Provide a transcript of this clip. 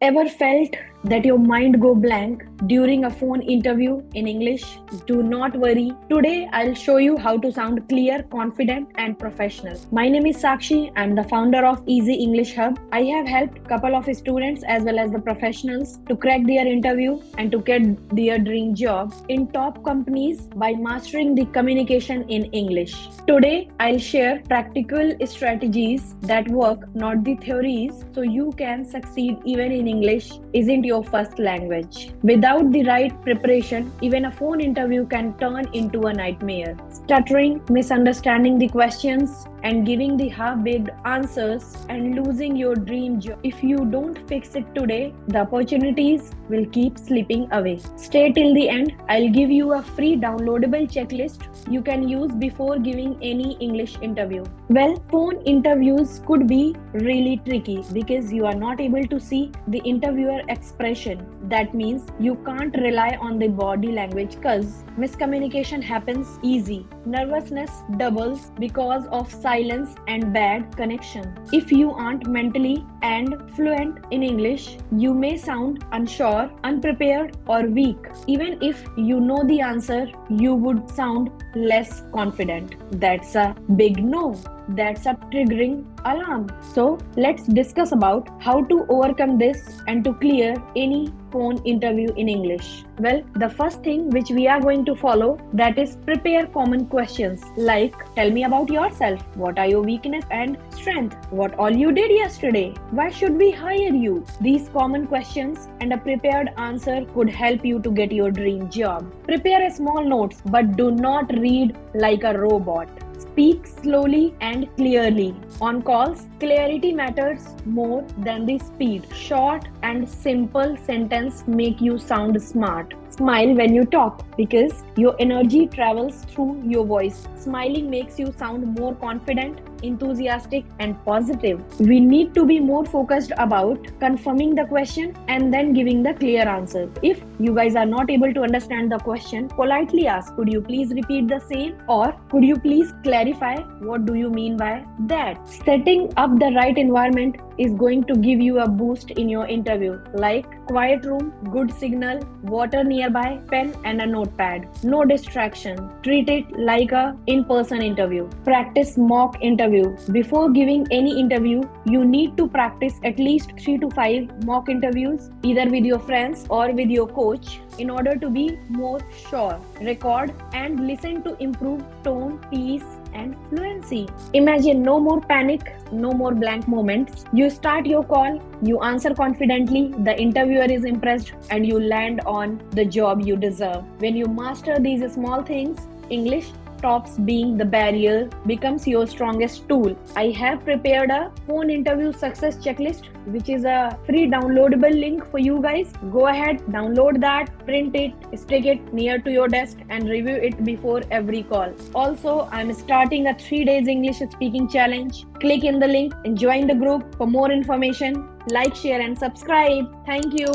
Ever felt that your mind go blank during a phone interview in English? Do not worry. Today I'll show you how to sound clear, confident and professional. My name is Sakshi. I'm the founder of Easy English Hub. I have helped couple of students as well as the professionals to crack their interview and to get their dream job in top companies by mastering the communication in English. Today I'll share practical strategies that work, not the theories, so you can succeed even in English isn't your first language. Without the right preparation, even a phone interview can turn into a nightmare. Stuttering, misunderstanding the questions, and giving the half-baked answers and losing your dream job. If you don't fix it today, the opportunities will keep slipping away. Stay till the end. I'll give you a free downloadable checklist you can use before giving any English interview. Well, phone interviews could be really tricky because you are not able to see the interviewer expression. That means you can't rely on the body language because miscommunication happens easy. Nervousness doubles because of silence and bad connection. If you aren't mentally and fluent in English, you may sound unsure, unprepared, or weak. Even if you know the answer, you would sound less confident. That's a big no. That's a triggering alarm. So let's discuss about how to overcome this and to clear any phone interview in English. Well, the first thing which we are going to follow, that is prepare common questions like tell me about yourself, what are your weakness and strength, what all you did yesterday, why should we hire you. These common questions and a prepared answer could help you to get your dream job. Prepare a small notes but do not read like a robot. Speak slowly and clearly. On calls, clarity matters more than the speed. Short and simple sentence make you sound smart. Smile when you talk because your energy travels through your voice. Smiling makes you sound more confident, enthusiastic and positive. We need to be more focused about confirming the question and then giving the clear answer. If you guys are not able to understand the question, politely ask, could you please repeat the same, or could you please clarify what do you mean by that. Setting up the right environment is going to give you a boost in your interview, like quiet room, good signal, water nearby, pen and a notepad. No distraction. Treat it like a in-person interview. Practice mock interview. Before giving any interview, you need to practice at least 3 to 5 mock interviews, either with your friends or with your coach, in order to be more sure. Record and listen to improve tone, pace and fluency. Imagine no more panic, no more blank moments. You start your call, you answer confidently, the interviewer is impressed, and you land on the job you deserve. When you master these small things, English stops being the barrier, becomes your strongest tool. I have prepared a phone interview success checklist, which is a free downloadable link for you guys. Go ahead, download that, print it, stick it near to your desk and review it before every call. Also, I'm starting a 3 days English speaking challenge. Click in the link and join the group for more information. Like, share and subscribe. Thank you.